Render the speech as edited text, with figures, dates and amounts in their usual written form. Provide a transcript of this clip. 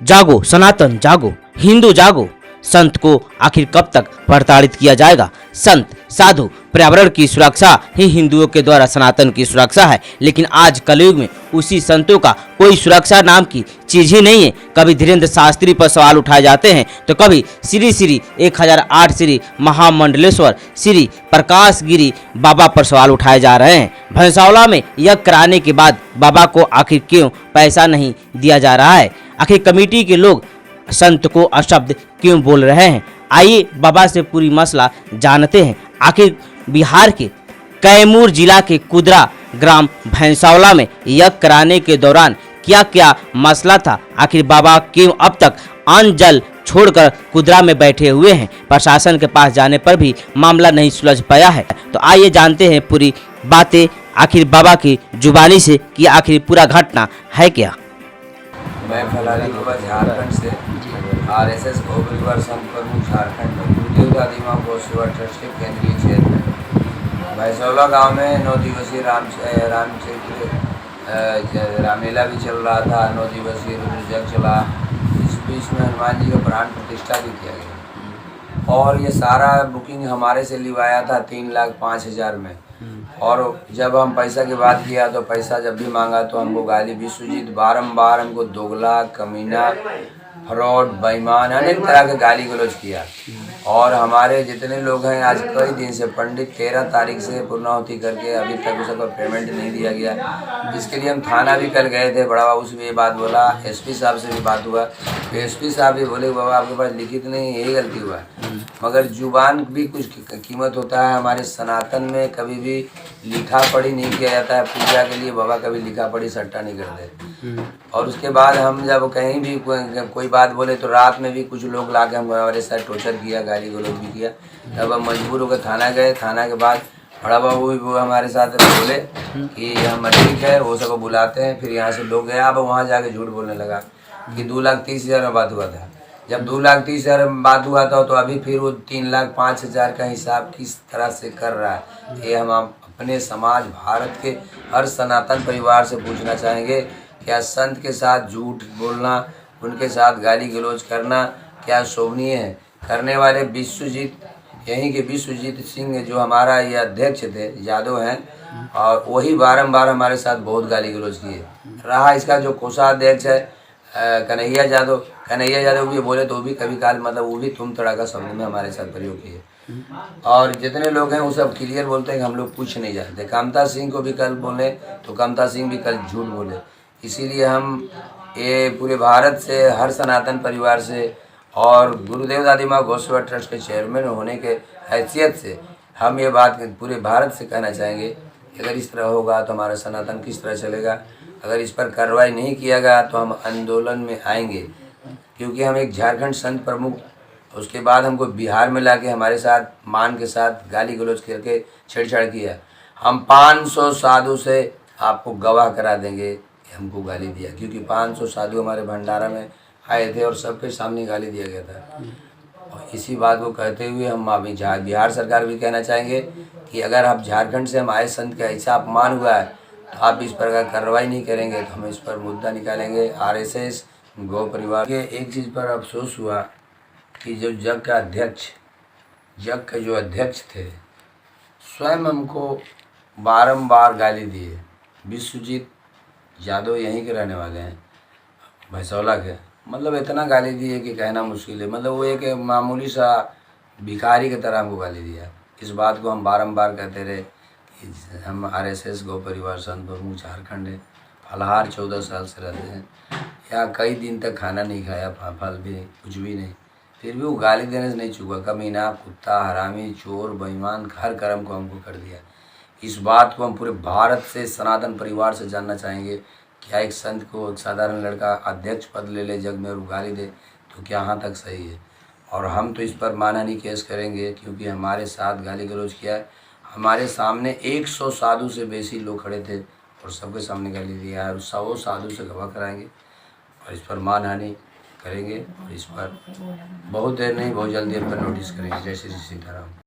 जागो सनातन जागो, हिंदू जागो। संत को आखिर कब तक प्रताड़ित किया जाएगा? संत साधु पर्यावरण की सुरक्षा ही हिंदुओं के द्वारा सनातन की सुरक्षा है, लेकिन आज कलयुग में उसी संतों का कोई सुरक्षा नाम की चीज ही नहीं है। कभी धीरेन्द्र शास्त्री पर सवाल उठाए जाते हैं तो कभी श्री श्री 1008 श्री महामंडलेश्वर श्री प्रकाश गिरी बाबा पर सवाल उठाए जा रहे हैं। भैंसावला में यज्ञ कराने के बाद बाबा को आखिर क्यों पैसा नहीं दिया जा रहा है? आखिर कमेटी के लोग संत को अशब्द क्यों बोल रहे हैं? आइए बाबा से पूरी मसला जानते हैं। आखिर बिहार के कैमूर जिला के कुदरा ग्राम भैंसावला में यज्ञ कराने के दौरान क्या क्या मसला था? आखिर बाबा क्यों अब तक अन्न जल छोड़कर कुदरा में बैठे हुए हैं? प्रशासन के पास जाने पर भी मामला नहीं सुलझ पाया है। तो आइए जानते हैं पूरी बातें आखिर बाबा की जुबानी से कि आखिर पूरा घटना है क्या। मैं फलारी बाबा झारखंड से आरएसएस गौ परिवार संघ प्रमुख झारखंड गुरुदेव दादी माँ गौ सेवा ट्रस्ट के केंद्रीय चेयरमैन। भैंसावला गांव में 9 दिवसीय रामलीला भी चल रहा था। 9 दिवसीय रुद्र यज्ञ चला। इस बीच में हनुमान जी का प्राण प्रतिष्ठा भी किया गया और ये सारा बुकिंग हमारे से लिवाया था 3,05,000 में। और जब हम पैसा की बात किया तो पैसा जब भी मांगा तो हमको गाली विश्वजीत बारंबार हमको दोगला, कमीना, फ्रॉड, बेईमान अनेक तरह के गाली गलौज किया। और हमारे जितने लोग हैं आज कई दिन से पंडित 13 तारीख से पूर्णाहुति करके अभी तक उसका पेमेंट नहीं दिया गया। इसके लिए हम थाना भी कल गए थे। बड़ा बाबू से भी ये बात बोला, एसपी साहब से भी बात हुआ। एसपी साहब भी बोले बाबा आपके पास लिखित नहीं, यही गलती हुआ। मगर जुबान भी कुछ कीमत होता है। हमारे सनातन में कभी भी लिखा पढ़ी नहीं किया जाता है। पूजा के लिए बाबा कभी लिखा पढ़ी सट्टा नहीं करते। और उसके बाद हम जब कहीं भी कोई बात बोले तो रात में भी कुछ लोग लाके हम हमारे साथ टॉर्चर किया, गाली गलौज भी किया। तब हम मजबूर होकर थाना गए। थाना के बाद बड़ा बाबू भी हमारे साथ बोले कि हम ठीक है, वो सबको बुलाते हैं। फिर यहाँ से लोग गया। अब वहाँ जाके झूठ बोलने लगा कि 2,30,000 में बात हुआ था। जब 2,30,000 में बात हुआ था तो अभी फिर वो 3,05,000 का हिसाब किस तरह से कर रहा है, ये हम अपने समाज भारत के हर सनातन परिवार से पूछना चाहेंगे। क्या संत के साथ झूठ बोलना, उनके साथ गाली गलौज करना क्या शोभनीय है? करने वाले विश्वजीत, यहीं के विश्वजीत सिंह जो हमारा ये अध्यक्ष थे, यादव हैं, और वही बारंबार हमारे साथ बहुत गाली गलौज किए। रहा इसका जो कोषाध्यक्ष है कन्हैया यादव भी बोले तो भी कभी काल मतलब वो भी तुम तड़ाका शब्द में हमारे साथ प्रयोग किए। और जितने लोग हैं वो सब क्लियर बोलते हैं कि हम लोग कुछ नहीं जानते। कामता सिंह को भी कल बोले तो कामता सिंह भी कल झूठ बोले। इसीलिए हम ये पूरे भारत से, हर सनातन परिवार से और गुरुदेव दादी माँ गौ सेवा ट्रस्ट के चेयरमैन होने के हैसियत से हम ये बात पूरे भारत से कहना चाहेंगे कि अगर इस तरह होगा तो हमारा सनातन किस तरह चलेगा। अगर इस पर कार्रवाई नहीं किया गया तो हम आंदोलन में आएंगे, क्योंकि हम एक झारखंड संत प्रमुख, उसके बाद हमको बिहार में लाके हमारे साथ मान के साथ गाली गलौज करके छेड़छाड़ किया। हम 500 साधु से आपको गवाह करा देंगे कि हमको गाली दिया, क्योंकि 500 साधु हमारे भंडारा में आए थे और सबके सामने गाली दिया गया था। और इसी बात को कहते हुए हम अभी बिहार सरकार भी कहना चाहेंगे कि अगर आप झारखंड से हम आए संत का ऐसा अपमान हुआ है तो आप इस पर कार्रवाई नहीं करेंगे तो हम इस पर मुद्दा निकालेंगे। आरएसएस गौ परिवार के एक चीज़ पर अफसोस हुआ कि जो जग के जो अध्यक्ष थे स्वयं हमको बारंबार गाली दिए। विश्वजीत यादव यहीं के रहने वाले हैं, भैंसावला के, मतलब इतना गाली दिए कि कहना मुश्किल है। मतलब वो एक मामूली सा भिखारी की तरह हमको गाली दिया। इस बात को हम बारंबार कहते रहे कि हम आरएसएस गौ परिवार संघ प्रमुख झारखंड है, फलाहार 14 साल से रहते हैं। यहाँ कई दिन तक खाना नहीं खाया, फल भी नहीं, कुछ भी नहीं, फिर भी वो गाली देने से नहीं चूका। कमीना, कुत्ता, हरामी, चोर, बेईमान, हर कर्म को हमको कर दिया। इस बात को हम पूरे भारत से, सनातन परिवार से जानना चाहेंगे। क्या एक संत को, एक साधारण लड़का अध्यक्ष पद ले ले जग में और गाली दे तो क्या यहाँ तक सही है? और हम तो इस पर मानहानि केस करेंगे, क्योंकि हमारे साथ गाली गलौज किया है। हमारे सामने 100 साधु से बेसी लोग खड़े थे और सबके सामने गाली दिया है। और 100 साधु से गवाह कराएंगे और इस पर मानहानि करेंगे और इस पर बहुत देर नहीं, बहुत जल्दी इन पर नोटिस करेंगे। जय श्री सीताराम।